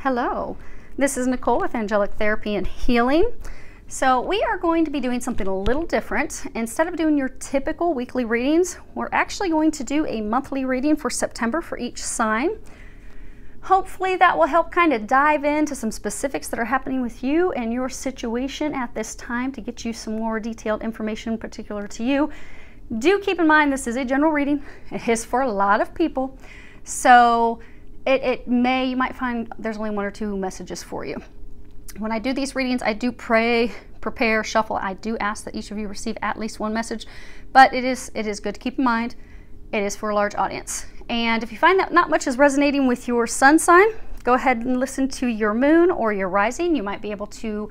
Hello, this is Nicole with Angelic Therapy and Healing. So we are going to be doing something a little different. Instead of doing your typical weekly readings, we're actually going to do a monthly reading for September for each sign. Hopefully that will help kind of dive into some specifics that are happening with you and your situation at this time to get you some more detailed information particular to you. Do keep in mind this is a general reading. It is for a lot of people. So you might find there's only one or two messages for you. When I do these readings, I do pray, prepare, shuffle. I do ask that each of you receive at least one message, but it is good to keep in mind it is for a large audience. And if you find that not much is resonating with your sun sign, go ahead and listen to your moon or your rising. You might be able to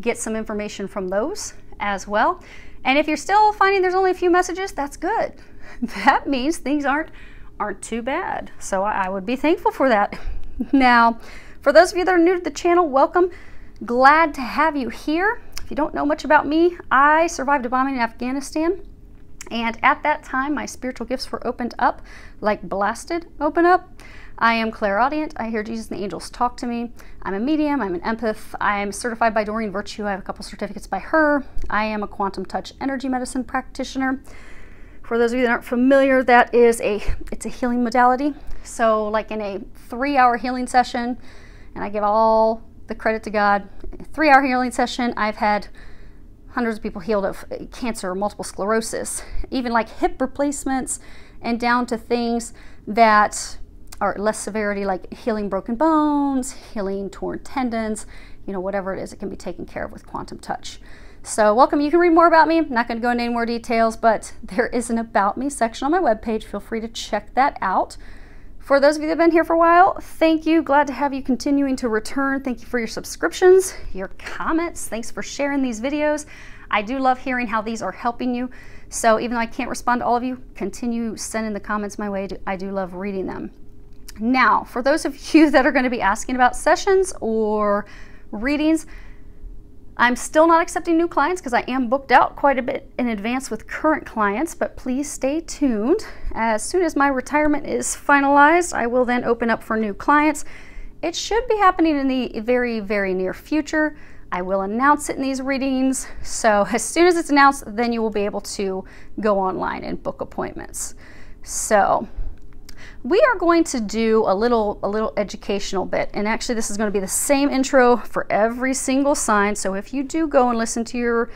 get some information from those as well. And if you're still finding there's only a few messages, that's good. That means things aren't too bad. So I would be thankful for that. Now, for those of you that are new to the channel, welcome. Glad to have you here. If you don't know much about me, I survived a bombing in Afghanistan. And at that time, my spiritual gifts were opened up, like blasted open up. I am clairaudient. I hear Jesus and the angels talk to me. I'm a medium. I'm an empath. I am certified by Doreen Virtue. I have a couple certificates by her. I am a quantum touch energy medicine practitioner. For those of you that aren't familiar, it's a healing modality. So like in a 3-hour healing session, and I give all the credit to God, a 3-hour healing session, I've had hundreds of people healed of cancer, multiple sclerosis, even like hip replacements, and down to things that are less severity, like healing broken bones, healing torn tendons, whatever it is, it can be taken care of with quantum touch. So welcome. You can read more about me. I'm not going to go into any more details, but there is an About Me section on my webpage. Feel free to check that out. For those of you that have been here for a while, thank you. Glad to have you continuing to return. Thank you for your subscriptions, your comments. Thanks for sharing these videos. I do love hearing how these are helping you. So even though I can't respond to all of you, continue sending the comments my way. I do love reading them. Now, for those of you that are going to be asking about sessions or readings, I'm still not accepting new clients because I am booked out quite a bit in advance with current clients, but please stay tuned. As soon as my retirement is finalized, I will then open up for new clients. It should be happening in the very, very near future. I will announce it in these readings. So as soon as it's announced, then you will be able to go online and book appointments. So we are going to do a little educational bit, and actually this is going to be the same intro for every single sign. So if you do go and listen to your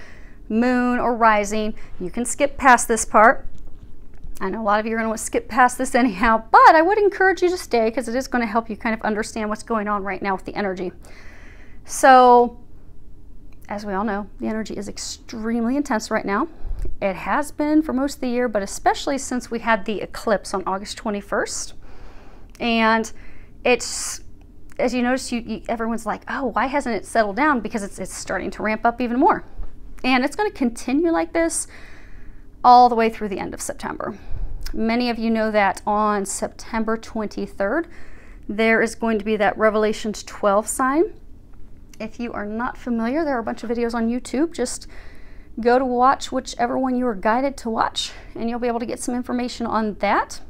moon or rising, you can skip past this part. I know a lot of you are going to skip past this anyhow, but I would encourage you to stay because it is going to help you kind of understand what's going on right now with the energy. So as we all know, the energy is extremely intense right now. It has been for most of the year, but especially since we had the eclipse on August 21st. And it's, as you notice, everyone's like, oh, why hasn't it settled down? Because it's starting to ramp up even more. And it's going to continue like this all the way through the end of September. Many of you know that on September 23rd, there is going to be that Revelations 12 sign. If you are not familiar, there are a bunch of videos on YouTube. Just go to watch whichever one you are guided to watch, and you'll be able to get some information on that.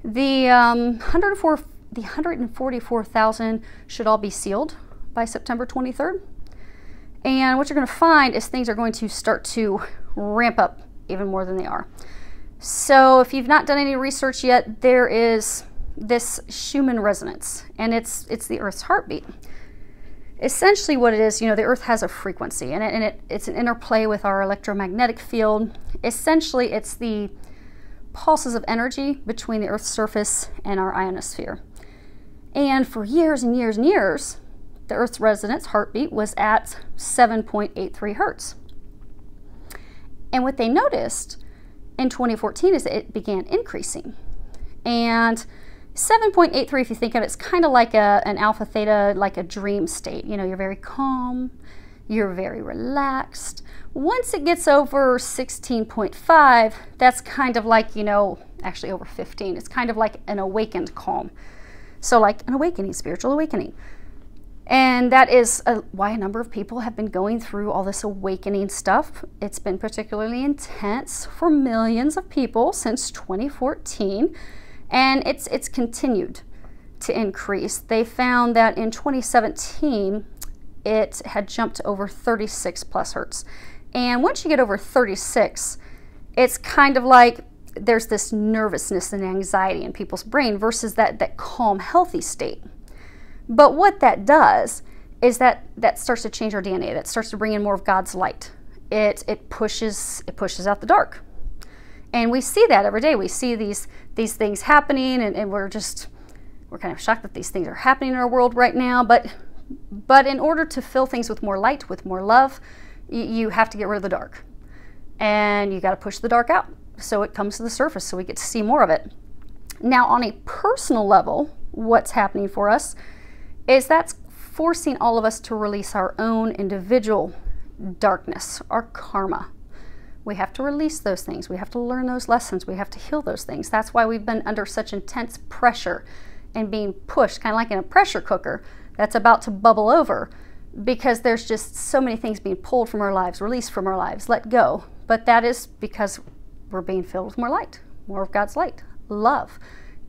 The 144,000 should all be sealed by September 23rd. And what you're going to find is things are going to start to ramp up even more than they are. So if you've not done any research yet, there is this Schumann resonance, and it's the Earth's heartbeat. Essentially what it is, the Earth has a frequency, and it's an interplay with our electromagnetic field. Essentially, it's the pulses of energy between the Earth's surface and our ionosphere. And for years and years and years, the Earth's resonance heartbeat was at 7.83 hertz. And what they noticed in 2014 is that it began increasing. And 7.83, if you think of it, it's kind of like an alpha theta, like a dream state. You're very calm, you're very relaxed. Once it gets over 16.5, that's kind of like, actually over 15, it's kind of like an awakened calm. So like an awakening, spiritual awakening. And that is why a number of people have been going through all this awakening stuff. It's been particularly intense for millions of people since 2014, and it's continued to increase. They found that in 2017, it had jumped to over 36 plus hertz. And once you get over 36, it's kind of like there's this nervousness and anxiety in people's brain versus that calm, healthy state. But what that does is that starts to change our DNA. That starts to bring in more of God's light. It pushes out the dark. And we see that every day. We see these things happening, and we're kind of shocked that these things are happening in our world right now. But in order to fill things with more light, with more love, you have to get rid of the dark. And you got to push the dark out so it comes to the surface, so we get to see more of it. Now, on a personal level, what's happening for us is that's forcing all of us to release our own individual darkness, our karma. We have to release those things. We have to learn those lessons. We have to heal those things. That's why we've been under such intense pressure and being pushed, kind of like in a pressure cooker that's about to bubble over, because there's just so many things being pulled from our lives, released from our lives, let go. But that is because we're being filled with more light, more of God's light, love,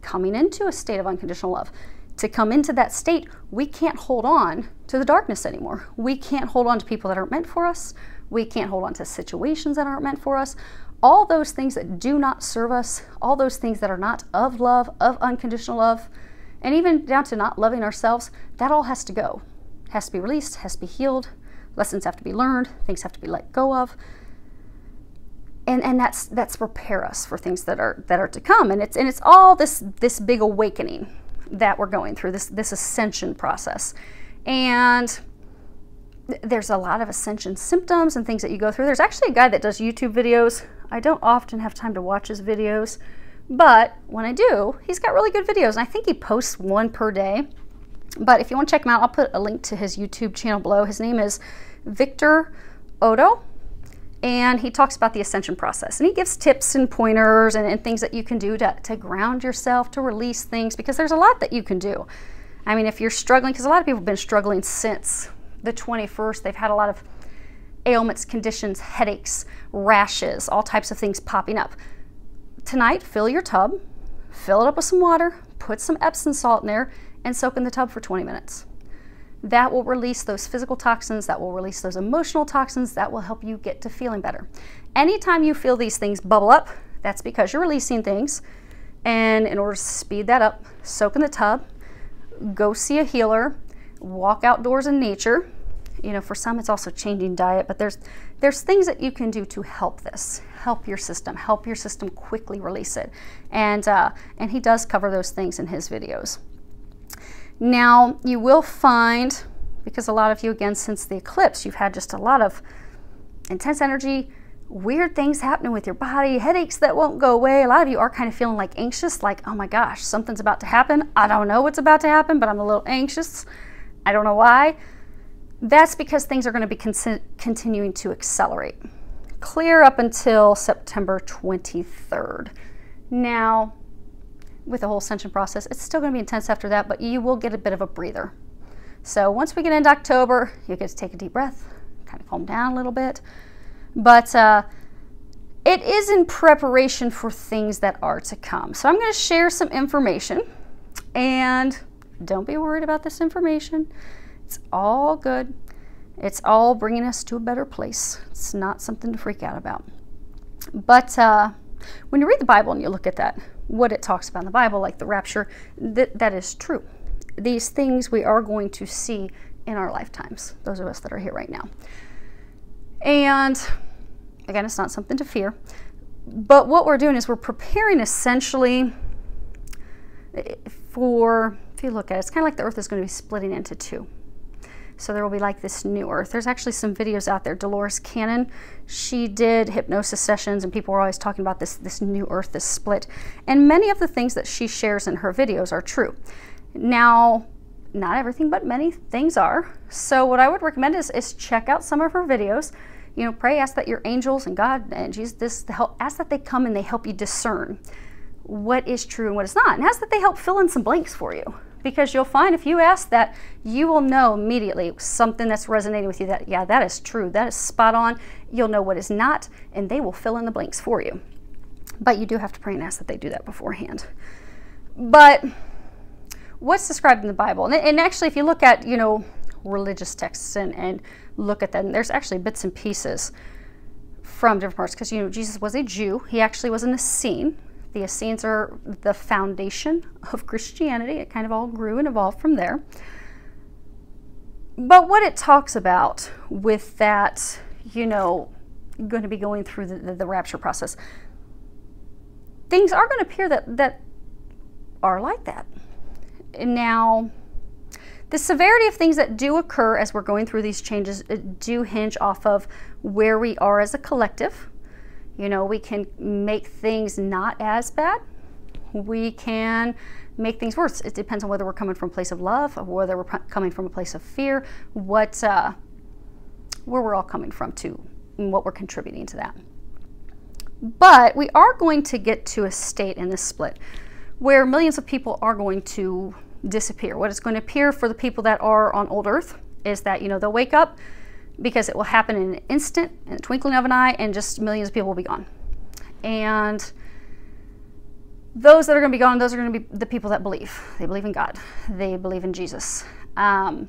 coming into a state of unconditional love. To come into that state, we can't hold on to the darkness anymore. We can't hold on to people that aren't meant for us. We can't hold on to situations that aren't meant for us. All those things that do not serve us, all those things that are not of love, of unconditional love, and even down to not loving ourselves, that all has to go. Has to be released, has to be healed. Lessons have to be learned, things have to be let go of. And that's prepare us for things that are to come. And it's all this big awakening that we're going through, this ascension process. And there's a lot of ascension symptoms and things that you go through. There's actually a guy that does YouTube videos. I don't often have time to watch his videos, but when I do, he's got really good videos. And I think he posts one per day. But if you want to check him out, I'll put a link to his YouTube channel below. His name is Victor Odo, and he talks about the ascension process. And he gives tips and pointers and things that you can do to ground yourself, to release things, because there's a lot that you can do. I mean, if you're struggling, because a lot of people have been struggling since the 21st. They've had a lot of ailments, conditions, headaches, rashes, all types of things popping up. Tonight, fill your tub, fill it up with some water, put some Epsom salt in there, and soak in the tub for 20 minutes. That will release those physical toxins, that will release those emotional toxins, that will help you get to feeling better. Anytime you feel these things bubble up, that's because you're releasing things. And in order to speed that up, soak in the tub, go see a healer, walk outdoors in nature. You know, for some it's also changing diet, but there's things that you can do to help this, help your system quickly release it. And he does cover those things in his videos. Now, you will find, because a lot of you, again, since the eclipse, you've had just a lot of intense energy, weird things happening with your body, headaches that won't go away. A lot of you are kind of feeling like anxious, like, oh my gosh, something's about to happen. I don't know what's about to happen, but I'm a little anxious. I don't know why. That's because things are going to be continuing to accelerate. Clear up until September 23rd. Now, with the whole ascension process, it's still going to be intense after that, but you will get a bit of a breather. So once we get into October, you get to take a deep breath, kind of calm down a little bit. But it is in preparation for things that are to come. So I'm going to share some information, and don't be worried about this information. It's all good. It's all bringing us to a better place. It's not something to freak out about. But when you read the Bible and you look at that, what it talks about in the Bible, like the rapture, that is true. These things we are going to see in our lifetimes, those of us that are here right now. And again, it's not something to fear. But what we're doing is we're preparing essentially for, if you look at it, it's kind of like the earth is going to be splitting into two. So there will be like this new earth. There's actually some videos out there. Dolores Cannon, she did hypnosis sessions, and people were always talking about this new earth, this split. And many of the things that she shares in her videos are true. Now, not everything, but many things are. So what I would recommend is check out some of her videos. You know, pray, ask that your angels and God and Jesus, ask that they come and they help you discern what is true and what is not. And ask that they help fill in some blanks for you. Because you'll find if you ask that, you will know immediately something that's resonating with you that, yeah, that is true, that is spot on. You'll know what is not, and they will fill in the blanks for you. But you do have to pray and ask that they do that beforehand. But what's described in the Bible. And actually, if you look at, you know, religious texts and look at them, there's actually bits and pieces from different parts, because, you know, Jesus was a Jew. He actually was an Essene. The Essenes are the foundation of Christianity. It kind of all grew and evolved from there. But what it talks about with that, you know, going to be going through the rapture process, things are going to appear that are like that. Now, the severity of things that do occur as we're going through these changes do hinge off of where we are as a collective. You know, we can make things not as bad. We can make things worse. It depends on whether we're coming from a place of love or whether we're coming from a place of fear, where we're all coming from too, and what we're contributing to that. But we are going to get to a state in this split where millions of people are going to disappear. What is going to appear for the people that are on old Earth is that, you know, they'll wake up, because it will happen in an instant, in the twinkling of an eye, and just millions of people will be gone. And those that are going to be gone, those are going to be the people that believe. They believe in God. They believe in Jesus. Not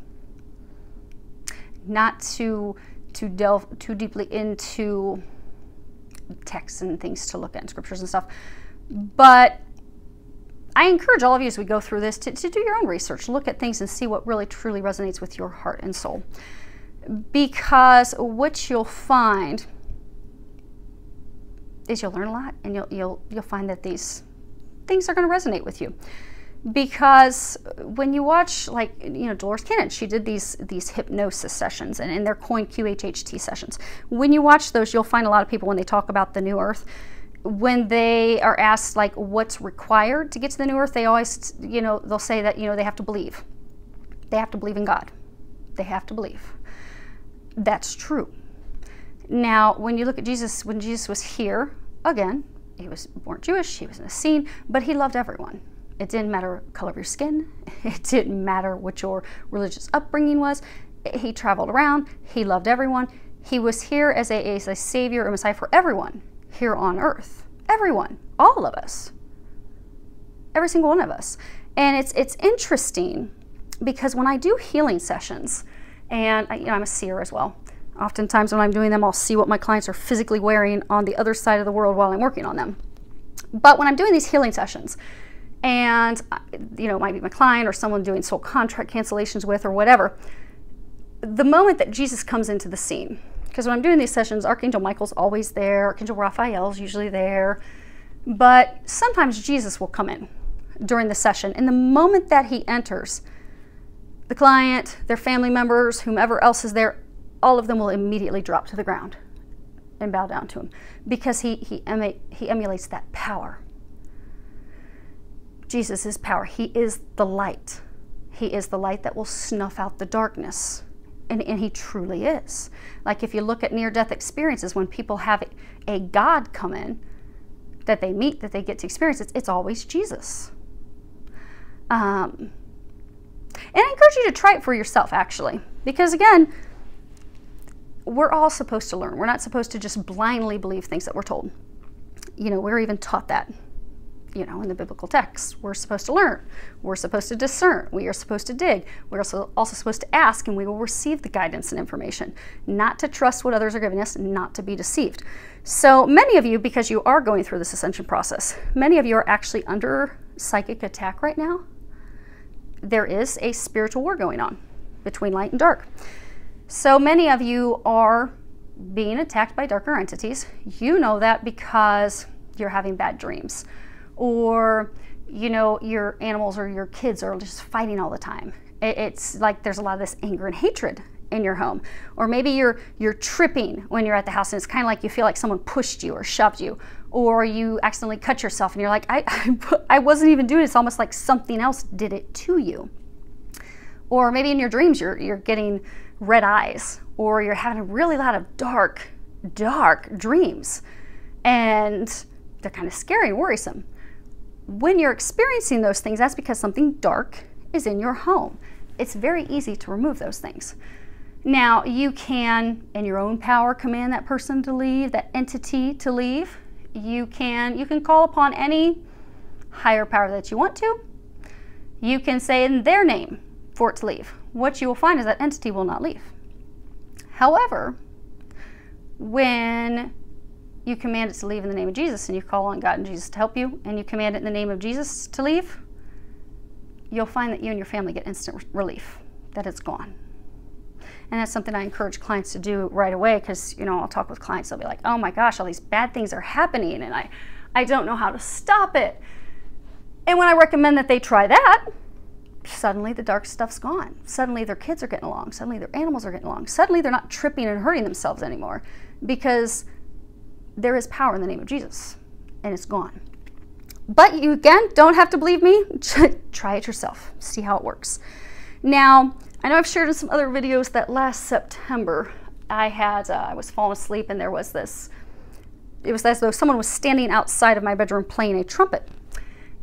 to delve too deeply into texts and things to look at in scriptures and stuff, but I encourage all of you as we go through this to do your own research, look at things and see what really truly resonates with your heart and soul. Because what you'll find is you'll learn a lot, and you'll find that these things are going to resonate with you. Because when you watch, like, you know, Dolores Cannon, she did these hypnosis sessions, and they're coined QHHT sessions. When you watch those, you'll find a lot of people, when they talk about the new earth, when they are asked, like, what's required to get to the new earth, they always, you know, they'll say that, you know, they have to believe. They have to believe in God. They have to believe. That's true. Now, when you look at Jesus, when Jesus was here, again, he was born Jewish, he was an Essene, but he loved everyone. It didn't matter the color of your skin. It didn't matter what your religious upbringing was. He traveled around. He loved everyone. He was here as a savior, a Messiah for everyone here on earth. Everyone, all of us, every single one of us. And it's interesting, because when I do healing sessions, and you know, I'm a seer as well. Oftentimes when I'm doing them, I'll see what my clients are physically wearing on the other side of the world while I'm working on them. But when I'm doing these healing sessions, and, you know, it might be my client or someone doing soul contract cancellations with or whatever, the moment that Jesus comes into the scene, because when I'm doing these sessions, Archangel Michael's always there, Archangel Raphael's usually there, but sometimes Jesus will come in during the session, and the moment that he enters, the client, their family members, whomever else is there, all of them will immediately drop to the ground and bow down to him, because he emulates that power. Jesus is power. He is the light. He is the light that will snuff out the darkness. And he truly is. Like, if you look at near-death experiences, when people have a God come in that they meet, that they get to experience, it's always Jesus. And I encourage you to try it for yourself, actually. Because, again, we're all supposed to learn. We're not supposed to just blindly believe things that we're told. You know, we're even taught that, you know, in the biblical texts. We're supposed to learn. We're supposed to discern. We are supposed to dig. We're also supposed to ask, and we will receive the guidance and information. Not to trust what others are giving us, not to be deceived. So many of you, because you are going through this ascension process, many of you are actually under psychic attack right now. There is a spiritual war going on between light and dark. So many of you are being attacked by darker entities. You know that because you're having bad dreams, or, you know, your animals or your kids are just fighting all the time. It's like there's a lot of this anger and hatred in your home. Or maybe you're tripping when you're at the house, and it's kind of like you feel like someone pushed you or shoved you, or you accidentally cut yourself and you're like, I wasn't even doing it. It's almost like something else did it to you. Or maybe in your dreams you're getting red eyes, or you're having a really lot of dark dreams, and they're kind of scary and worrisome. When you're experiencing those things, that's because something dark is in your home. It's very easy to remove those things. Now, you can, in your own power, command that person to leave, that entity to leave. You can call upon any higher power that you want to. You can say in their name for it to leave. What you will find is that entity will not leave. However, when you command it to leave in the name of Jesus and you call on God and Jesus to help you and you command it in the name of Jesus to leave, you'll find that you and your family get instant relief, that it's gone. And that's something I encourage clients to do right away because, you know, I'll talk with clients, they'll be like, oh my gosh, all these bad things are happening and I don't know how to stop it. And when I recommend that they try that, suddenly the dark stuff's gone. Suddenly their kids are getting along. Suddenly their animals are getting along. Suddenly they're not tripping and hurting themselves anymore because there is power in the name of Jesus and it's gone. But you, again, don't have to believe me. Try it yourself. See how it works. Now, I know I've shared in some other videos that last September I was falling asleep and there was this, it was as though someone was standing outside of my bedroom playing a trumpet.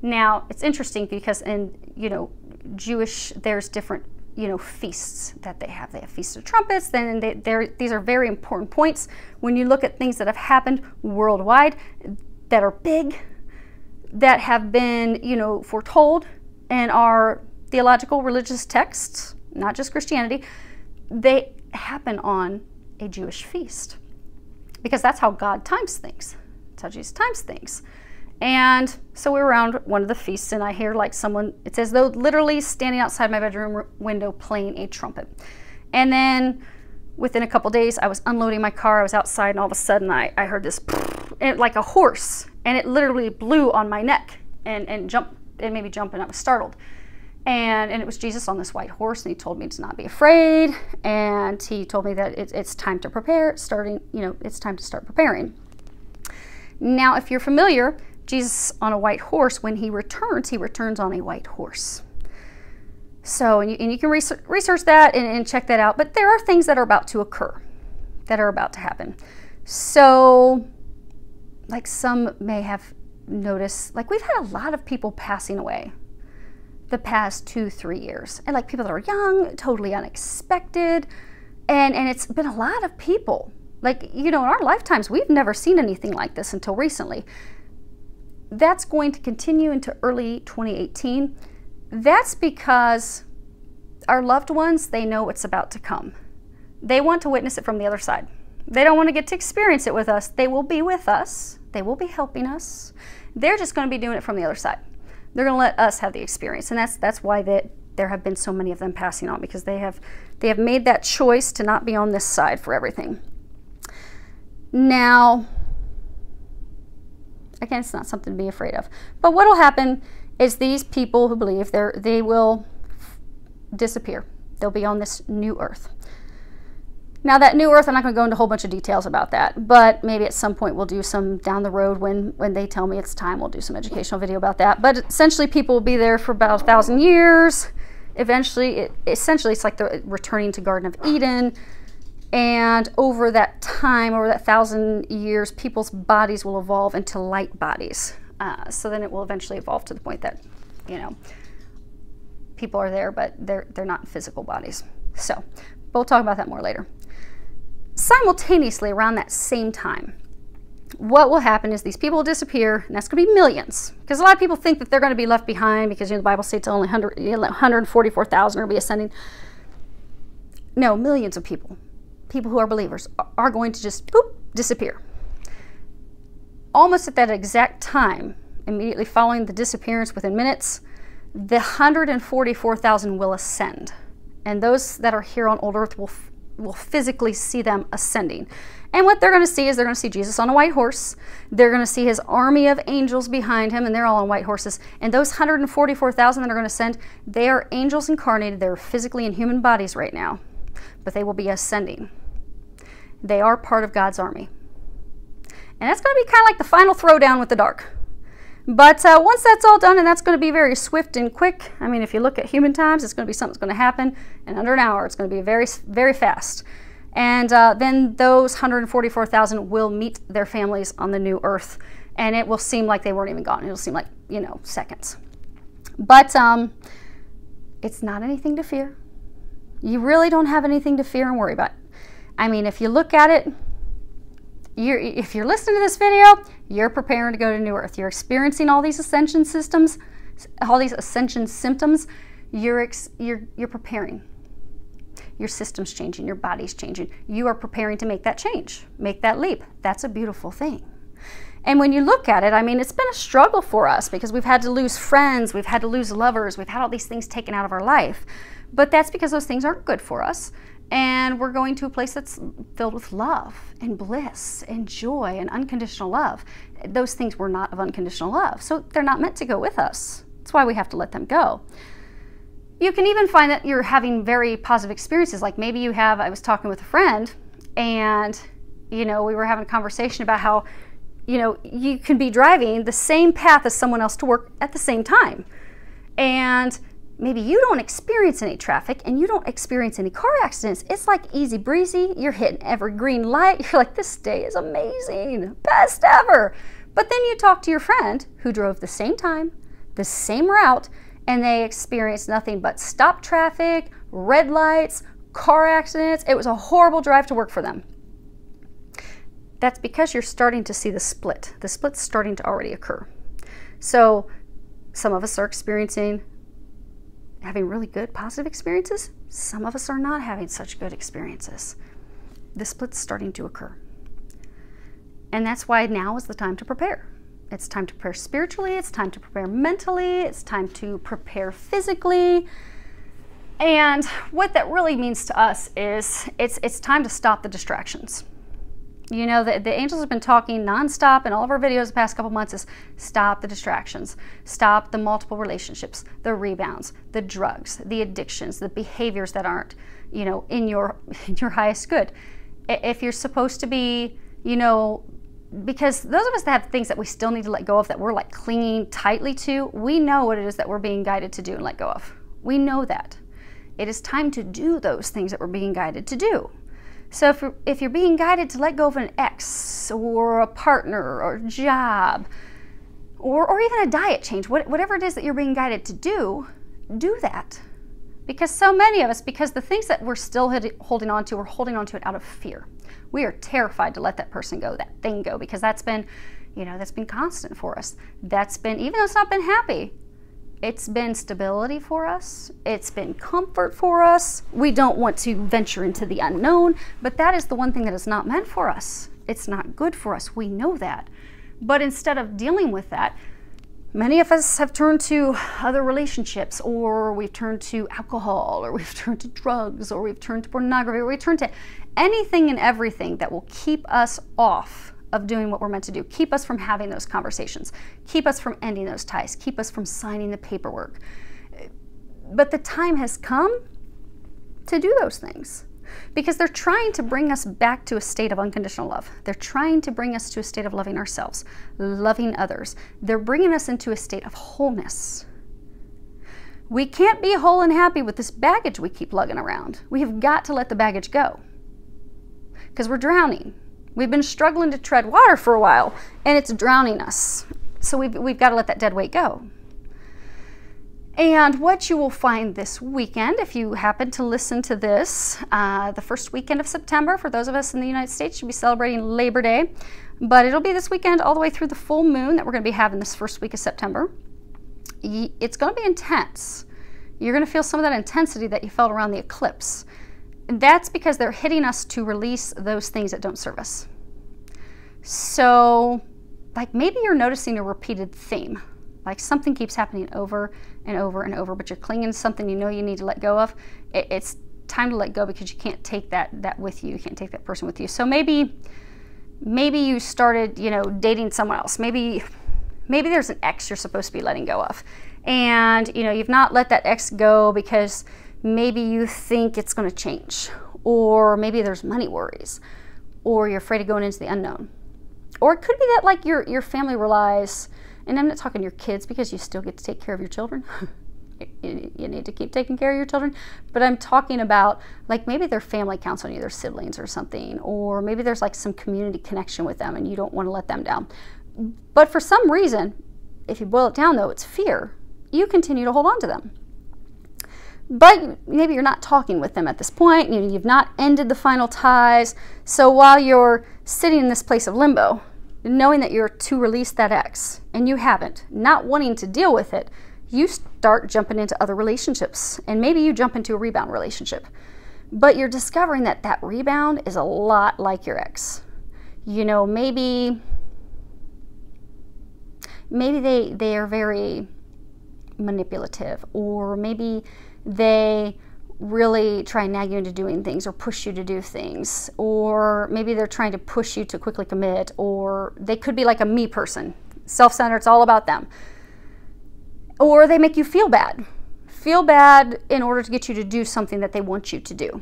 Now, it's interesting because in, you know, Jewish, there's different, you know, feasts that they have. They have feasts of trumpets, then these are very important points when you look at things that have happened worldwide that are big, that have been, you know, foretold in our theological religious texts, not just Christianity. They happen on a Jewish feast because that's how God times things. That's how Jesus times things. And so we were around one of the feasts and I hear like someone, it's as though literally standing outside my bedroom window playing a trumpet. And then within a couple days, I was unloading my car, I was outside and all of a sudden I heard this like a horse and it literally blew on my neck and jumped, it made me jump and I was startled. And it was Jesus on this white horse and he told me to not be afraid and he told me that it's time to prepare, it's time to start preparing. Now, if you're familiar, Jesus on a white horse, when he returns on a white horse. So, and you can research that and check that out, but there are things that are about to occur, that are about to happen. So, like some may have noticed, like we've had a lot of people passing away the past 2-3 years. And like people that are young, totally unexpected, and it's been a lot of people. Like, you know, in our lifetimes, we've never seen anything like this until recently. That's going to continue into early 2018. That's because our loved ones, they know what's about to come. They want to witness it from the other side. They don't want to get to experience it with us. They will be with us. They will be helping us. They're just going to be doing it from the other side. They're going to let us have the experience. And that's why there have been so many of them passing on, because they have made that choice to not be on this side for everything. Now, again, it's not something to be afraid of. But what will happen is these people who believe, they will disappear. They'll be on this new earth. Now, that new earth, I'm not going to go into a whole bunch of details about that, but maybe at some point we'll do some down the road when they tell me it's time, we'll do some educational video about that. But essentially, people will be there for about 1,000 years. Eventually, it's like the returning to Garden of Eden. And over that time, over that 1,000 years, people's bodies will evolve into light bodies. So then it will eventually evolve to the point that, you know, people are there, but they're not physical bodies. So we'll talk about that more later. Simultaneously, around that same time, what will happen is these people will disappear, and that's going to be millions. Because a lot of people think that they're going to be left behind because, you know, the Bible states only 144,000 will be ascending. No, millions of people who are believers, are going to just boop, disappear. Almost at that exact time, immediately following the disappearance within minutes, the 144,000 will ascend. And those that are here on old earth will physically see them ascending. And what they're going to see is they're going to see Jesus on a white horse. They're going to see his army of angels behind him, and they're all on white horses. And those 144,000 that are going to ascend, they are angels incarnated. They're physically in human bodies right now, but they will be ascending. They are part of God's army. And that's going to be kind of like the final throwdown with the dark. But once that's all done, and that's going to be very swift and quick. I mean, if you look at human times, it's going to be something that's going to happen in under an hour. It's going to be very, very fast. And then those 144,000 will meet their families on the new earth. And it will seem like they weren't even gone. It'll seem like, you know, seconds. But it's not anything to fear. You really don't have anything to fear and worry about. I mean, if you look at it, if you're listening to this video, you're preparing to go to New Earth. You're experiencing all these ascension systems. all these ascension symptoms, you're preparing. Your system's changing, your body's changing. You are preparing to make that change, make that leap. That's a beautiful thing. And when you look at it, I mean, it's been a struggle for us because we've had to lose friends, we've had to lose lovers, we've had all these things taken out of our life. But that's because those things aren't good for us. And we're going to a place that's filled with love and bliss and joy and unconditional love. Those things were not of unconditional love, so they're not meant to go with us. That's why we have to let them go. You can even find that you're having very positive experiences. Like maybe you have, I was talking with a friend and, we were having a conversation about how, you can be driving the same path as someone else to work at the same time. And maybe you don't experience any traffic and you don't experience any car accidents. It's like easy breezy. You're hitting every green light. You're like, this day is amazing, best ever. But then you talk to your friend who drove the same time, the same route, and they experienced nothing but stop traffic, red lights, car accidents. It was a horrible drive to work for them. That's because you're starting to see the split. The split's starting to already occur. So some of us are having really good positive experiences. Some of us are not having such good experiences. The split's starting to occur. And that's why now is the time to prepare. It's time to prepare spiritually, it's time to prepare mentally, it's time to prepare physically. And what that really means to us is it's time to stop the distractions. The angels have been talking nonstop in all of our videos the past couple months is stop the distractions, stop the multiple relationships, the rebounds, the drugs, the addictions, the behaviors that aren't, in your highest good. If you're supposed to be, because those of us that have things that we still need to let go of that we're like clinging tightly to, we know what it is that we're being guided to do and let go of. We know that. It is time to do those things that we're being guided to do. So if you're being guided to let go of an ex or a partner or a job or even a diet change, whatever it is that you're being guided to do that. Because so many of us, because the things that we're still holding on to, we're holding on to it out of fear. We are terrified to let that person go, that thing go, because that's been, that's been constant for us. That's been, even though it's not been happy, it's been stability for us. It's been comfort for us. We don't want to venture into the unknown, but that is the one thing that is not meant for us. It's not good for us. We know that. But instead of dealing with that, many of us have turned to other relationships, or we've turned to alcohol, or we've turned to drugs, or we've turned to pornography, or we've turned to anything and everything that will keep us off of doing what we're meant to do, keep us from having those conversations, keep us from ending those ties, keep us from signing the paperwork. But the time has come to do those things because they're trying to bring us back to a state of unconditional love. They're trying to bring us to a state of loving ourselves, loving others. They're bringing us into a state of wholeness. We can't be whole and happy with this baggage we keep lugging around. We have got to let the baggage go because we're drowning. We've been struggling to tread water for a while, and it's drowning us. So we've got to let that dead weight go. And what you will find this weekend, if you happen to listen to this, the first weekend of September, for those of us in the United States, you'll be celebrating Labor Day. But it'll be this weekend all the way through the full moon that we're going to be having this first week of September. It's going to be intense. You're going to feel some of that intensity that you felt around the eclipse. That's because they're hitting us to release those things that don't serve us. So, like maybe you're noticing a repeated theme. Like something keeps happening over and over and over, but you're clinging to something you know you need to let go of. It's time to let go because you can't take that with you. You can't take that person with you. So maybe you started, dating someone else. Maybe there's an ex you're supposed to be letting go of. And, you've not let that ex go because maybe you think it's going to change, or maybe there's money worries, or you're afraid of going into the unknown. Or it could be that like your family relies, and I'm not talking your kids because you still get to take care of your children. You need to keep taking care of your children, but I'm talking about like maybe their family counts on you, their siblings or something, or maybe there's like some community connection with them and you don't want to let them down. But for some reason, if you boil it down though, it's fear. You continue to hold on to them. But maybe you're not talking with them at this point. You've not ended the final ties. So while you're sitting in this place of limbo, knowing that you're to release that ex, and you haven't, not wanting to deal with it, you start jumping into other relationships, and maybe you jump into a rebound relationship, but you're discovering that that rebound is a lot like your ex. You know, maybe they are very manipulative, or maybe they really try and nag you into doing things or push you to do things, or maybe they're trying to push you to quickly commit, or they could be like a me person, self-centered, it's all about them. Or they make you feel bad in order to get you to do something that they want you to do.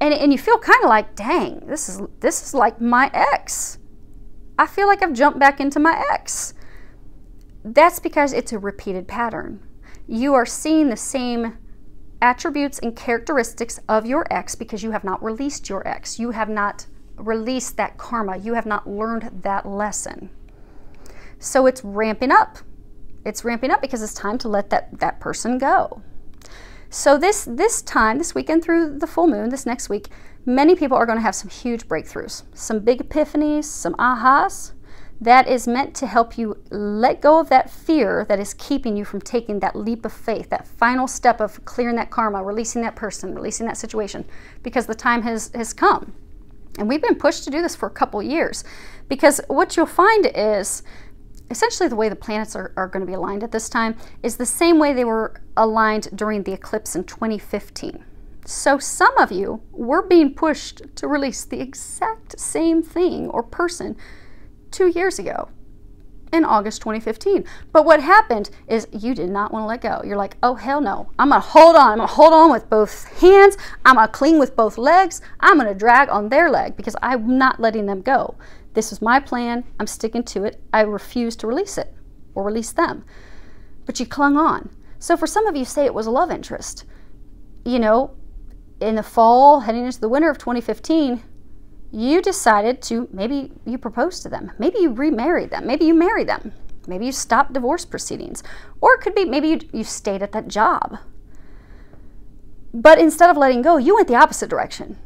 And you feel kind of like, dang, this is like my ex. I feel like I've jumped back into my ex. That's because it's a repeated pattern. You are seeing the same attributes and characteristics of your ex because you have not released your ex. You have not released that karma. You have not learned that lesson. So it's ramping up. It's ramping up because it's time to let that person go. So this weekend through the full moon, this next week, many people are going to have some huge breakthroughs, some big epiphanies, some ahas. That is meant to help you let go of that fear that is keeping you from taking that leap of faith, that final step of clearing that karma, releasing that person, releasing that situation, because the time has come. And we've been pushed to do this for a couple years, because what you'll find is essentially the way the planets are going to be aligned at this time is the same way they were aligned during the eclipse in 2015. So some of you were being pushed to release the exact same thing or person 2 years ago in August 2015. But what happened is you did not want to let go. You're like, oh, hell no. I'm going to hold on. I'm going to hold on with both hands. I'm going to cling with both legs. I'm going to drag on their leg because I'm not letting them go. This is my plan. I'm sticking to it. I refuse to release it or release them. But you clung on. So for some of you, say it was a love interest. You know, in the fall, heading into the winter of 2015, you decided to, maybe you proposed to them, maybe you remarried them, maybe you married them, maybe you stopped divorce proceedings, or it could be maybe you stayed at that job. But instead of letting go, you went the opposite direction.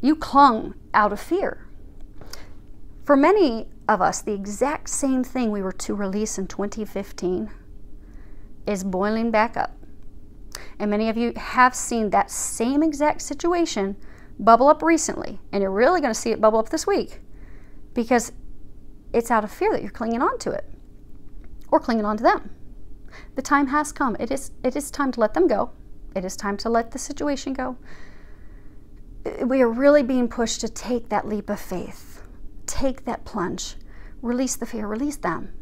You clung out of fear. For many of us, the exact same thing we were to release in 2015 is boiling back up. And many of you have seen that same exact situation bubble up recently, and you're really going to see it bubble up this week because it's out of fear that you're clinging on to it or clinging on to them. The time has come. It is time to let them go. It is time to let the situation go. We are really being pushed to take that leap of faith, take that plunge, release the fear, release them.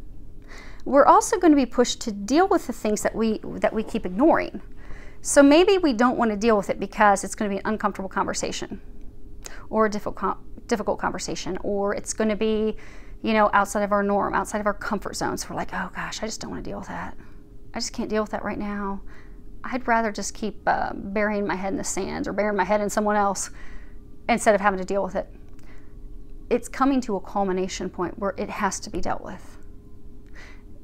We're also going to be pushed to deal with the things that we keep ignoring. So maybe we don't want to deal with it because it's going to be an uncomfortable conversation or a difficult conversation, or it's going to be, you know, outside of our norm, outside of our comfort zone. So we're like, oh gosh, I just don't want to deal with that. I just can't deal with that right now. I'd rather just keep burying my head in the sand or burying my head in someone else instead of having to deal with it. It's coming to a culmination point where it has to be dealt with.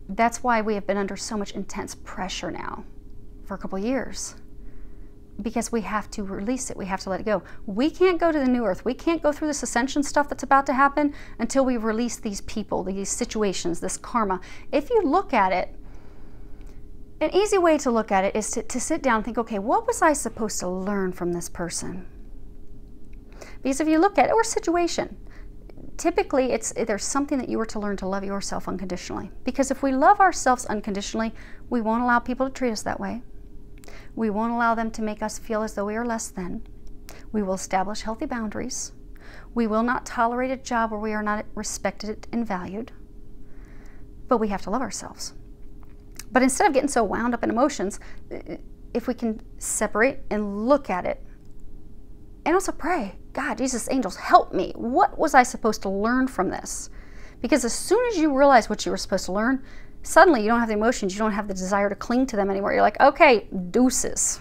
That's why we have been under so much intense pressure now for a couple years, because we have to release it. We have to let it go. We can't go to the new earth. We can't go through this ascension stuff that's about to happen until we release these people, these situations, this karma. If you look at it, an easy way to look at it is to sit down and think, okay, what was I supposed to learn from this person? Because if you look at it, or situation, typically there's something that you were to learn to love yourself unconditionally. Because if we love ourselves unconditionally, we won't allow people to treat us that way. We won't allow them to make us feel as though we are less than. We will establish healthy boundaries. We will not tolerate a job where we are not respected and valued. But we have to love ourselves. But instead of getting so wound up in emotions, if we can separate and look at it, and also pray, God, Jesus, angels, help me. What was I supposed to learn from this? Because as soon as you realize what you were supposed to learn, suddenly you don't have the emotions, you don't have the desire to cling to them anymore. You're like, okay, deuces.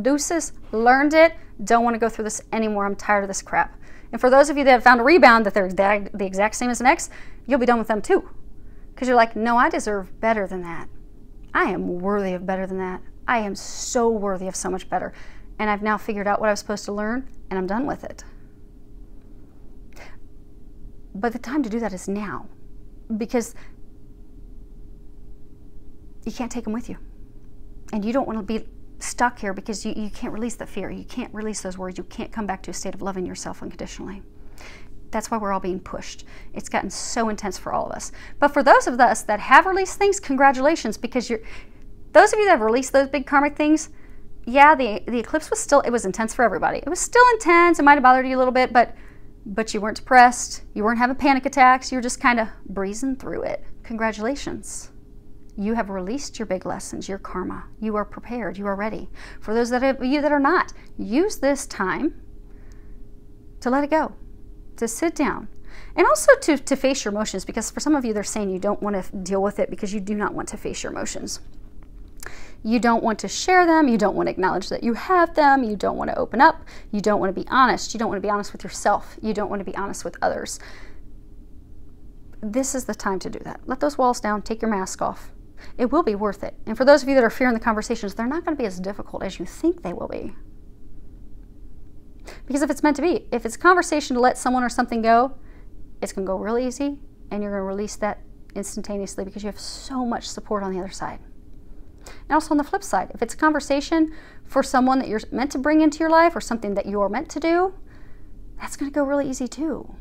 Deuces, learned it, don't want to go through this anymore. I'm tired of this crap. And for those of you that have found a rebound that they're the exact same as an ex, you'll be done with them too. Because you're like, no, I deserve better than that. I am worthy of better than that. I am so worthy of so much better. And I've now figured out what I was supposed to learn, and I'm done with it. But the time to do that is now. Because you can't take them with you. And you don't want to be stuck here because you can't release the fear. You can't release those worries. You can't come back to a state of loving yourself unconditionally. That's why we're all being pushed. It's gotten so intense for all of us. But for those of us that have released things, congratulations, because those of you that have released those big karmic things, yeah, the eclipse was still, it was intense for everybody. It was still intense. It might have bothered you a little bit, but you weren't depressed. You weren't having panic attacks. You were just kind of breezing through it. Congratulations. You have released your big lessons, your karma. You are prepared. You are ready. For those of you that are not, use this time to let it go, to sit down, and also to face your emotions, because for some of you, they're saying you don't want to deal with it because you do not want to face your emotions. You don't want to share them. You don't want to acknowledge that you have them. You don't want to open up. You don't want to be honest. You don't want to be honest with yourself. You don't want to be honest with others. This is the time to do that. Let those walls down. Take your mask off. It will be worth it. And for those of you that are fearing the conversations, they're not going to be as difficult as you think they will be. Because if it's meant to be, if it's a conversation to let someone or something go, it's going to go real easy, and you're going to release that instantaneously because you have so much support on the other side. And also on the flip side, if it's a conversation for someone that you're meant to bring into your life or something that you are meant to do, that's going to go really easy too.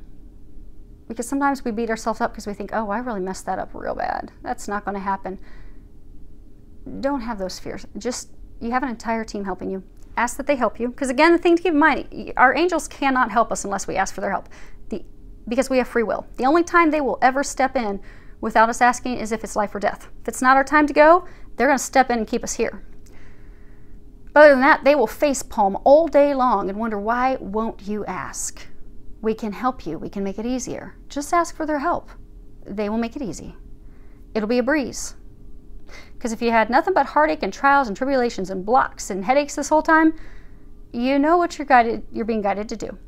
Because sometimes we beat ourselves up because we think, oh, I really messed that up real bad. That's not going to happen. Don't have those fears. Just, you have an entire team helping you. Ask that they help you. Because again, the thing to keep in mind, our angels cannot help us unless we ask for their help. Because we have free will. The only time they will ever step in without us asking is if it's life or death. If it's not our time to go, they're going to step in and keep us here. But other than that, they will facepalm all day long and wonder, why won't you ask? We can help you. We can make it easier. Just ask for their help. They will make it easy. It'll be a breeze. Because if you had nothing but heartache and trials and tribulations and blocks and headaches this whole time, you know what you're being guided to do.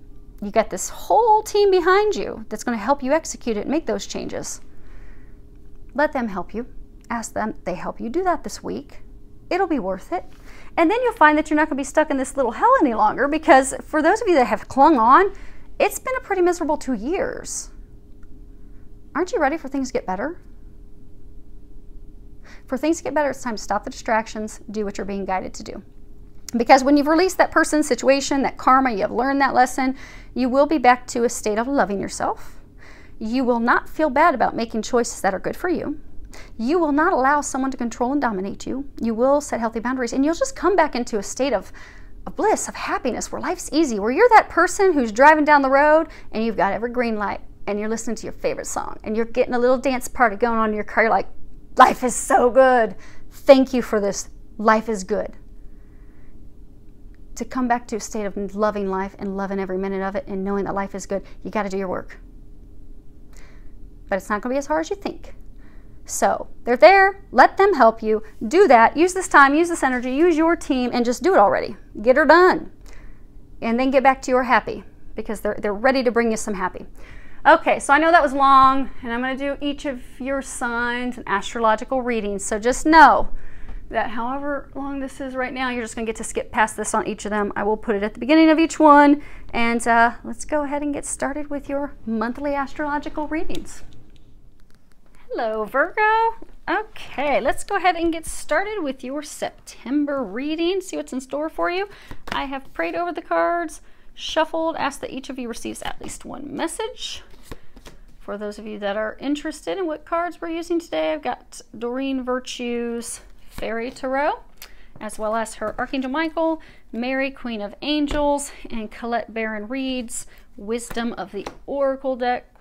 You got this whole team behind you that's going to help you execute it and make those changes. Let them help you. Ask them. They help you do that this week. It'll be worth it. And then you'll find that you're not going to be stuck in this little hell any longer, because for those of you that have clung on, it's been a pretty miserable 2 years. Aren't you ready for things to get better? For things to get better, it's time to stop the distractions, do what you're being guided to do. Because when you've released that person, situation, that karma, you have learned that lesson, you will be back to a state of loving yourself. You will not feel bad about making choices that are good for you. You will not allow someone to control and dominate you. You will set healthy boundaries, and you'll just come back into a state of bliss, of happiness, where life's easy, where you're that person who's driving down the road and you've got every green light and you're listening to your favorite song and you're getting a little dance party going on in your car. You're like, life is so good. Thank you for this. Life is good. To come back to a state of loving life and loving every minute of it and knowing that life is good, you got to do your work. But it's not going to be as hard as you think. So they're there. Let them help you. Do that. Use this time, use this energy, use your team, and just do it already. Get her done. And then get back to your happy, because they're ready to bring you some happy. Okay, so I know that was long, and I'm going to do each of your signs and astrological readings. So just know that however long this is right now, you're just going to get to skip past this on each of them. I will put it at the beginning of each one. And let's go ahead and get started with your monthly astrological readings. Hello, Virgo. Okay, let's go ahead and get started with your September reading. See what's in store for you. I have prayed over the cards, shuffled, asked that each of you receives at least one message. For those of you that are interested in what cards we're using today, I've got Doreen Virtue's Fairy Tarot, as well as her Archangel Michael, Mary, Queen of Angels, and Colette Baron Reed's Wisdom of the Oracle deck.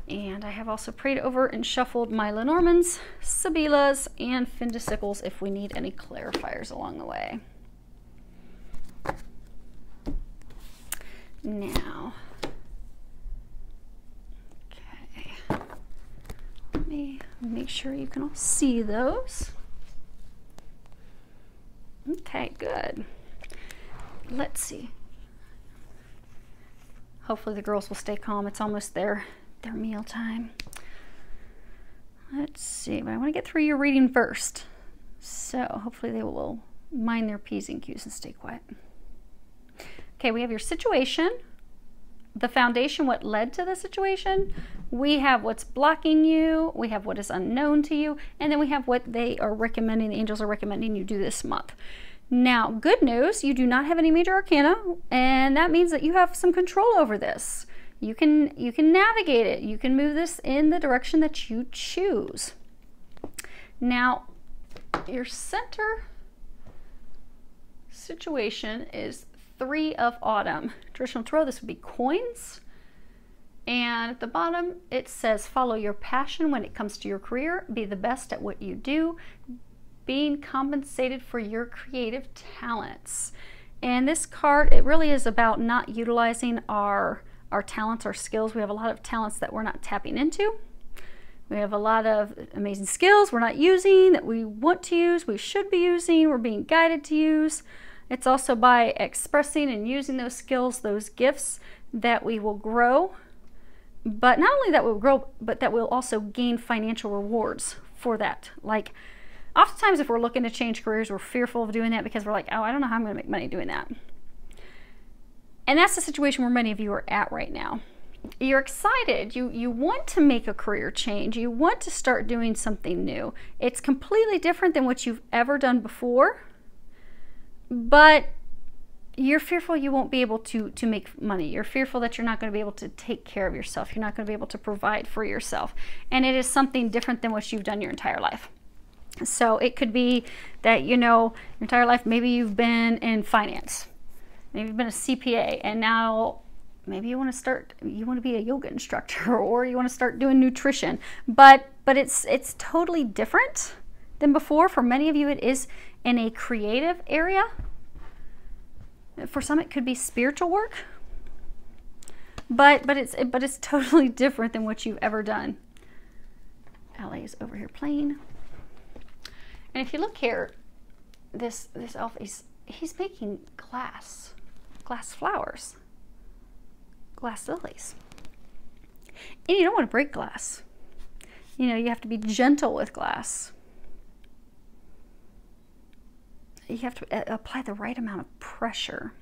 And I have also prayed over and shuffled my Lenormands, Sibylla's, and Findicicles if we need any clarifiers along the way. Now, okay, let me make sure you can all see those. Okay, good. Let's see. Hopefully the girls will stay calm. It's almost their meal time. Let's see, but I want to get through your reading first. So hopefully they will mind their P's and Q's and stay quiet. Okay, we have your situation, the foundation, what led to the situation. We have what's blocking you, we have what is unknown to you, and then we have what they are recommending, the angels are recommending you do this month. Now, good news, you do not have any major arcana, and that means that you have some control over this. You can navigate it. You can move this in the direction that you choose. Now, your center situation is 3 of Autumn. Traditional tarot, this would be coins. And at the bottom, it says, follow your passion when it comes to your career. Be the best at what you do. Being compensated for your creative talents. And this card, it really is about not utilizing our talents, our skills. We have a lot of talents that we're not tapping into. We have a lot of amazing skills we're not using, that we want to use, we should be using, we're being guided to use. It's also by expressing and using those skills, those gifts, that we will grow. But not only that we'll grow, but that we'll also gain financial rewards for that. Like, oftentimes if we're looking to change careers, we're fearful of doing that because we're like, oh, I don't know how I'm going to make money doing that. And that's the situation where many of you are at right now. You're excited. You want to make a career change. You want to start doing something new. It's completely different than what you've ever done before. But you're fearful you won't be able to make money. You're fearful that you're not going to be able to take care of yourself. You're not going to be able to provide for yourself. And it is something different than what you've done your entire life. So it could be that, you know, your entire life, maybe you've been in finance. Maybe you've been a CPA, and now maybe you want to be a yoga instructor, or you want to start doing nutrition. But it's totally different than before. For many of you, it is in a creative area. For some, it could be spiritual work. But it's totally different than what you've ever done. LA is over here playing. And if you look here, this elf, he's making glass flowers, glass lilies. And you don't want to break glass. You know, you have to be gentle with glass. You have to apply the right amount of pressure.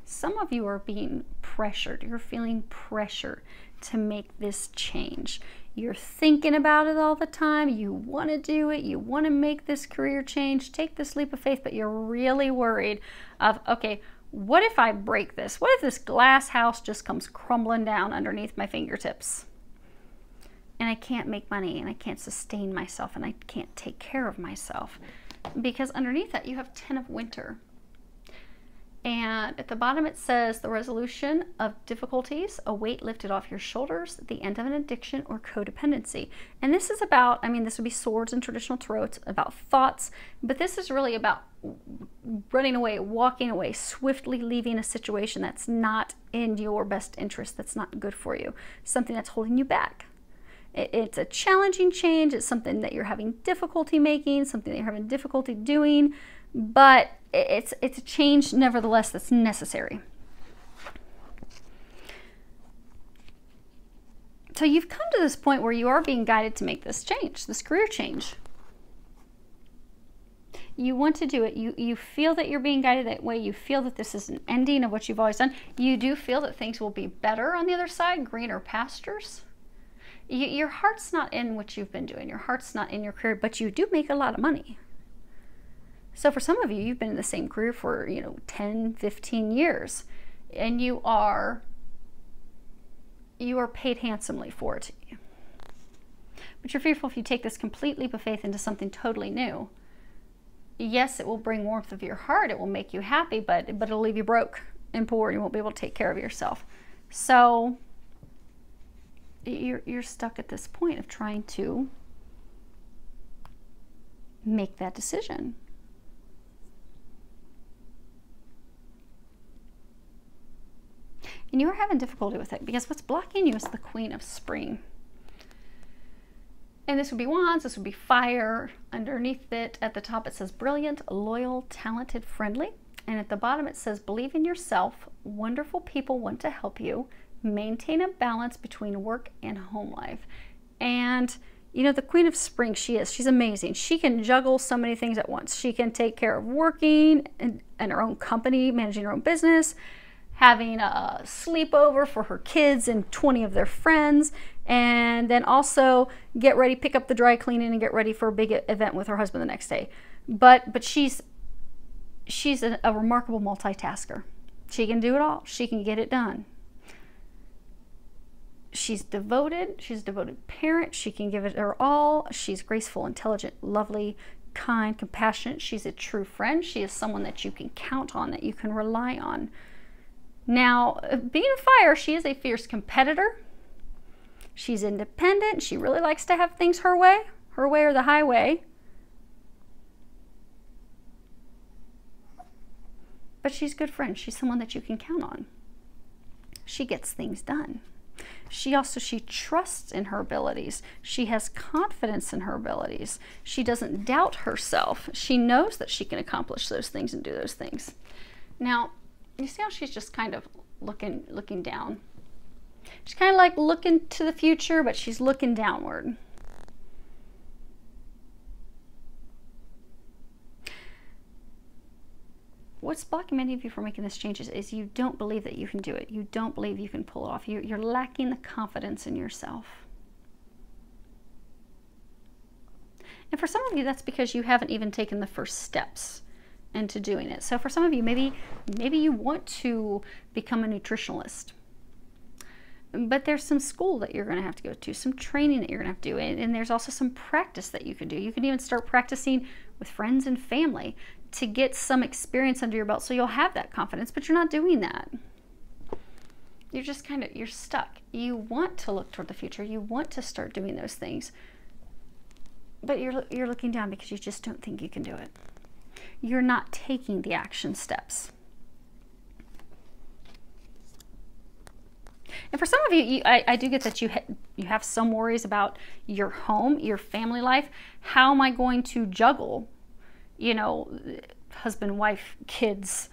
Some of you are being pressured. You're feeling pressure to make this change. You're thinking about it all the time. You want to do it. You want to make this career change. Take this leap of faith, but you're really worried of, okay, what if I break this? What if this glass house just comes crumbling down underneath my fingertips? And I can't make money, and I can't sustain myself, and I can't take care of myself. Because underneath that, you have 10 of Winter. And at the bottom it says, the resolution of difficulties, a weight lifted off your shoulders, the end of an addiction or codependency. And this is about, I mean, this would be swords in traditional tarot. It's about thoughts, but this is really about running away, walking away, swiftly leaving a situation that's not in your best interest, that's not good for you, something that's holding you back. It's a challenging change. It's something that you're having difficulty making, something that you're having difficulty doing, but it's a change nevertheless that's necessary. So you've come to this point where you are being guided to make this change, this career change. You want to do it. You feel that you're being guided that way. You feel that this is an ending of what you've always done. You do feel that things will be better on the other side, greener pastures. Your heart's not in what you've been doing. Your heart's not in your career, but you do make a lot of money. So for some of you, you've been in the same career for, 10, 15 years, and you are paid handsomely for it. But you're fearful if you take this complete leap of faith into something totally new. Yes, it will bring warmth of your heart. It will make you happy, but it'll leave you broke and poor. You won't be able to take care of yourself. So you're stuck at this point of trying to make that decision. And you're having difficulty with it because what's blocking you is the Queen of Spring. And this would be wands, this would be fire. Underneath it, at the top, it says brilliant, loyal, talented, friendly. And at the bottom, it says believe in yourself. Wonderful people want to help you. Maintain a balance between work and home life. And You know, the Queen of Spring, she's amazing. She can juggle so many things at once. She can take care of working and her own company, managing her own business, having a sleepover for her kids and 20 of their friends, and then also get ready, pick up the dry cleaning and get ready for a big event with her husband the next day. But she's a remarkable multitasker. She can do it all. She can get it done. She's devoted. She's a devoted parent. She can give it her all. She's graceful, intelligent, lovely, kind, compassionate. She's a true friend. She is someone that you can count on, that you can rely on. Now, being a fire, she is a fierce competitor. She's independent. She really likes to have things her way or the highway. But she's a good friend. She's someone that you can count on. She gets things done. She trusts in her abilities. She has confidence in her abilities. She doesn't doubt herself. She knows that she can accomplish those things and do those things. Now, you see how she's just kind of looking down? She's kind of like looking to the future, but she's looking downward. What's blocking many of you from making this changes is you don't believe that you can do it. You don't believe you can pull it off. You're lacking the confidence in yourself. And for some of you, that's because you haven't even taken the first steps into doing it. So for some of you, maybe you want to become a nutritionalist, but there's some school that you're going to have to go to, some training that you're going to have to do, and there's also some practice that you can do. You can even start practicing with friends and family to get some experience under your belt so you'll have that confidence, but you're not doing that. You're just you're stuck. You want to look toward the future. You want to start doing those things, but you're looking down because you just don't think you can do it. You're not taking the action steps. And for some of you, I do get that you have some worries about your home, your family life. How am I going to juggle, you know, husband, wife, kids?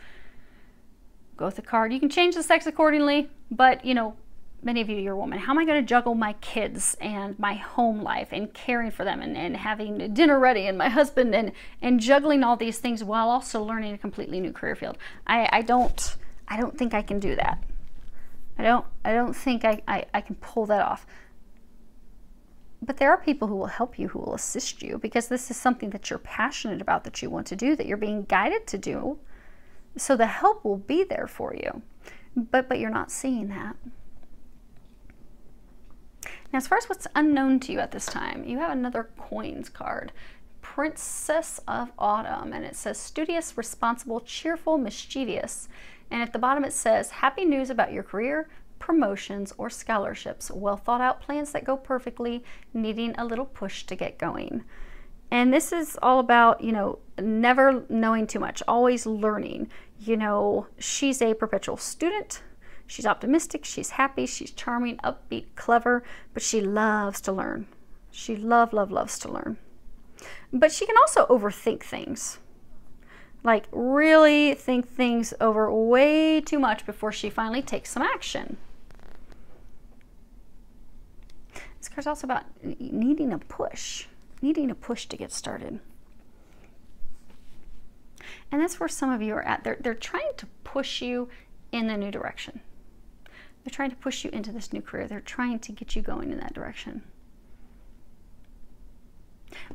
Go with the card. You can change the sex accordingly, but, you know, many of you, you're a woman. How am I going to juggle my kids and my home life and caring for them and having dinner ready and my husband and juggling all these things while also learning a completely new career field? I don't think I can do that. I don't think I can pull that off. But there are people who will help you, who will assist you, because this is something that you're passionate about, that you want to do, that you're being guided to do. So the help will be there for you. But you're not seeing that. Now, as far as what's unknown to you at this time, you have another coins card. Princess of Autumn, and it says studious, responsible, cheerful, mischievous. And at the bottom it says, happy news about your career, promotions, or scholarships. Well thought out plans that go perfectly, needing a little push to get going. And this is all about, you know, never knowing too much, always learning. You know, she's a perpetual student. She's optimistic, she's happy, she's charming, upbeat, clever, but she loves to learn. She loves to learn. But she can also overthink things. Like really think things over way too much before she finally takes some action. This card's also about needing a push to get started. And that's where some of you are at. They're trying to push you in a new direction. They're trying to push you into this new career. They're trying to get you going in that direction.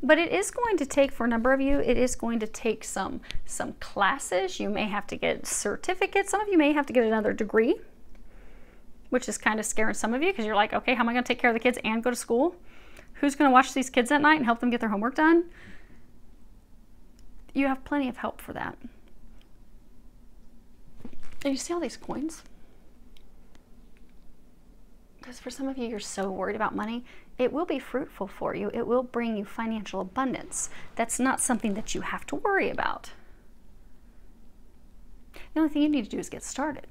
But it is going to take, for a number of you, it is going to take some classes. You may have to get certificates. Some of you may have to get another degree, which is kind of scaring some of you because you're like, okay, how am I going to take care of the kids and go to school? Who's going to watch these kids at night and help them get their homework done? You have plenty of help for that. And you see all these coins? Because for some of you, you're so worried about money, it will be fruitful for you. It will bring you financial abundance. That's not something that you have to worry about. The only thing you need to do is get started,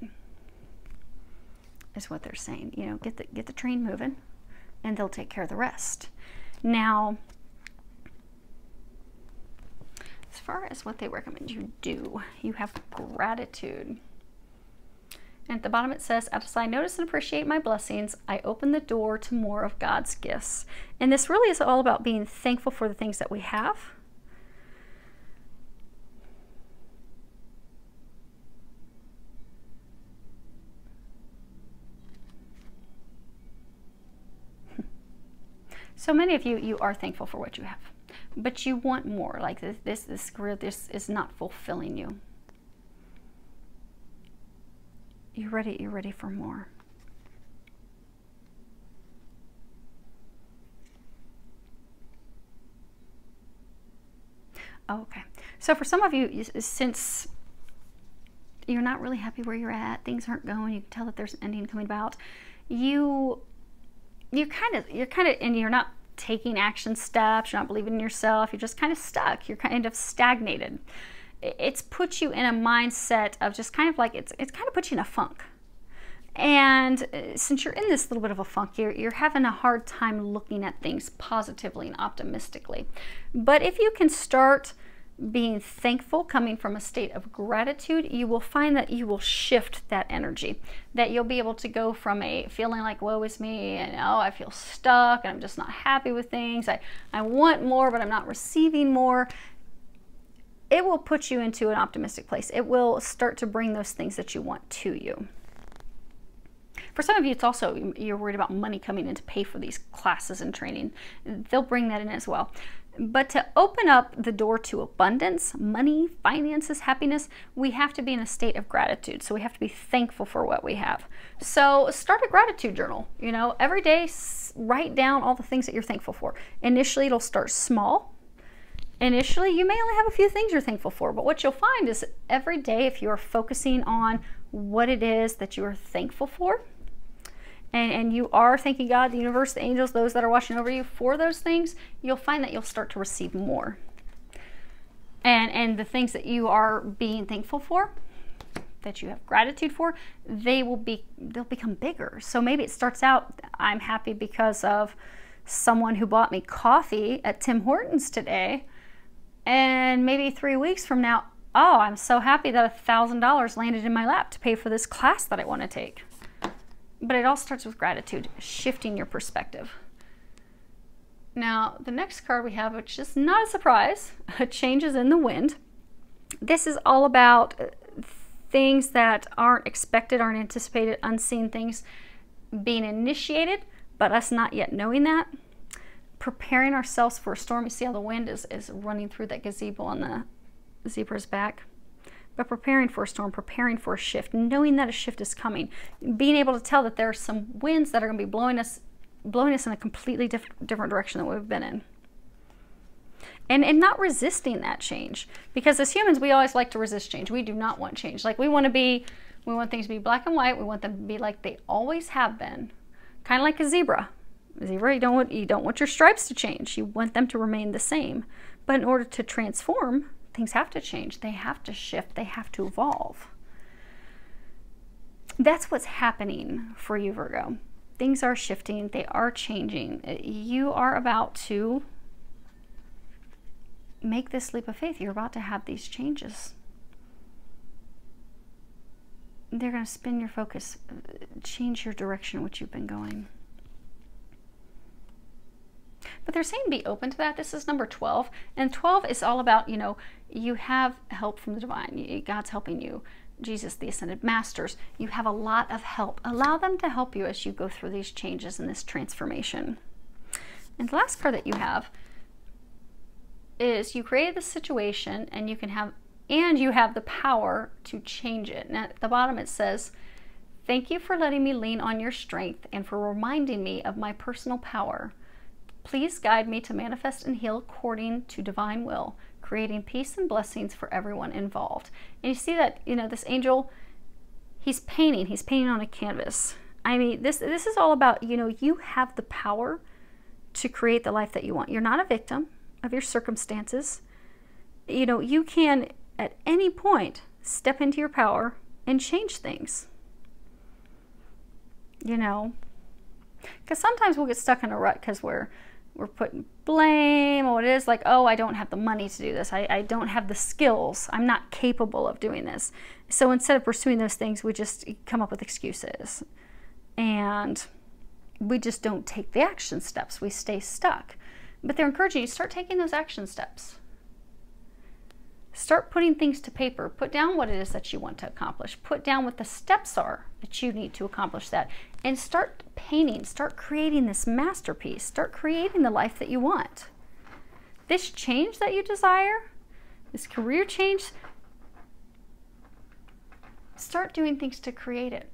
is what they're saying. You know, get the train moving, and they'll take care of the rest. Now, as far as what they recommend you do, you have gratitude. And at the bottom it says, as I notice and appreciate my blessings, I open the door to more of God's gifts. And this really is all about being thankful for the things that we have. So many of you are thankful for what you have, but you want more. Like this career, this is not fulfilling you. You're ready for more. Oh, okay. So for some of you, since you're not really happy where you're at, things aren't going, you can tell that there's an ending coming about, you're kind of, and you're not taking action steps, you're not believing in yourself, you're just kind of stuck, you're kind of stagnated. It's put you in a mindset of just kind of like, it's kind of put you in a funk. And since you're in this little bit of a funk, you're having a hard time looking at things positively and optimistically. But if you can start being thankful, coming from a state of gratitude, you will find that you will shift that energy, that you'll be able to go from a feeling like woe is me and oh, I feel stuck and I'm just not happy with things, I want more but I'm not receiving more. It will put you into an optimistic place. It will start to bring those things that you want to you. For some of you, it's also, you're worried about money coming in to pay for these classes and training. They'll bring that in as well. But to open up the door to abundance, money, finances, happiness, we have to be in a state of gratitude. So we have to be thankful for what we have. So start a gratitude journal. You know, every day, write down all the things that you're thankful for. Initially, it'll start small. Initially, you may only have a few things you're thankful for, but what you'll find is every day, if you're focusing on what it is that you are thankful for, and you are thanking God, the universe, the angels, those that are watching over you for those things, you'll find that you'll start to receive more. And the things that you are being thankful for, that you have gratitude for, they'll become bigger. So maybe it starts out, I'm happy because of someone who bought me coffee at Tim Hortons today. And maybe 3 weeks from now, oh, I'm so happy that $1,000 landed in my lap to pay for this class that I want to take. But it all starts with gratitude, shifting your perspective. Now, the next card we have, which is not a surprise, changes in the wind. This is all about things that aren't expected, aren't anticipated, unseen things being initiated, but us not yet knowing that. Preparing ourselves for a storm. You see how the wind is running through that gazebo on the zebra's back. But preparing for a storm, preparing for a shift, knowing that a shift is coming, being able to tell that there are some winds that are going to be blowing us in a completely different direction than we've been in. And not resisting that change. Because as humans, we always like to resist change. We do not want change. Like we want things to be black and white. We want them to be like they always have been. Kind of like a zebra. A zebra, you don't want your stripes to change. You want them to remain the same. But in order to transform, things have to change. They have to shift. They have to evolve. That's what's happening for you, Virgo. Things are shifting. They are changing. You are about to make this leap of faith. You're about to have these changes. They're going to spin your focus, change your direction in which you've been going. But they're saying be open to that. This is number 12. And 12 is all about, you have help from the divine. God's helping you. Jesus, the Ascended Masters. You have a lot of help. Allow them to help you as you go through these changes and this transformation. And the last card that you have is you created the situation and you have the power to change it. And at the bottom it says, thank you for letting me lean on your strength and for reminding me of my personal power. Please guide me to manifest and heal according to divine will, creating peace and blessings for everyone involved. And you see that, this angel, he's painting on a canvas. I mean, this is all about, you have the power to create the life that you want. You're not a victim of your circumstances. You can, at any point, step into your power and change things. Because sometimes we'll get stuck in a rut because we're We're putting blame, or it is like, oh, I don't have the money to do this. I don't have the skills. I'm not capable of doing this. So instead of pursuing those things, we just come up with excuses. And we just don't take the action steps. We stay stuck. But they're encouraging you to start taking those action steps. Start putting things to paper. Put down what it is that you want to accomplish. Put down what the steps are that you need to accomplish that. And start painting. Start creating this masterpiece. Start creating the life that you want. This change that you desire, this career change, start doing things to create it.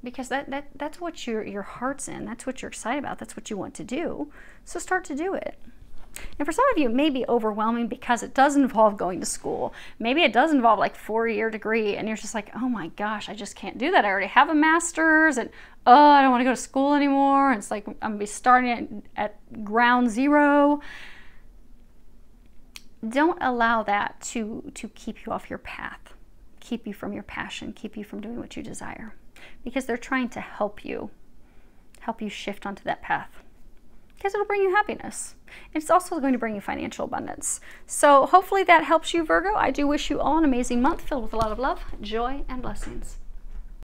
Because that's what your heart's in. That's what you're excited about. That's what you want to do. So start to do it. And for some of you, it may be overwhelming because it does involve going to school. Maybe it does involve like 4-year degree, and you're just like, oh my gosh, I just can't do that. I already have a master's, and oh, I don't want to go to school anymore. And it's like I'm going to be starting at ground zero. Don't allow that to keep you off your path, keep you from your passion, keep you from doing what you desire. Because they're trying to help you shift onto that path. Because it'll bring you happiness. It's also going to bring you financial abundance. So hopefully that helps you, Virgo. I do wish you all an amazing month filled with a lot of love, joy, and blessings.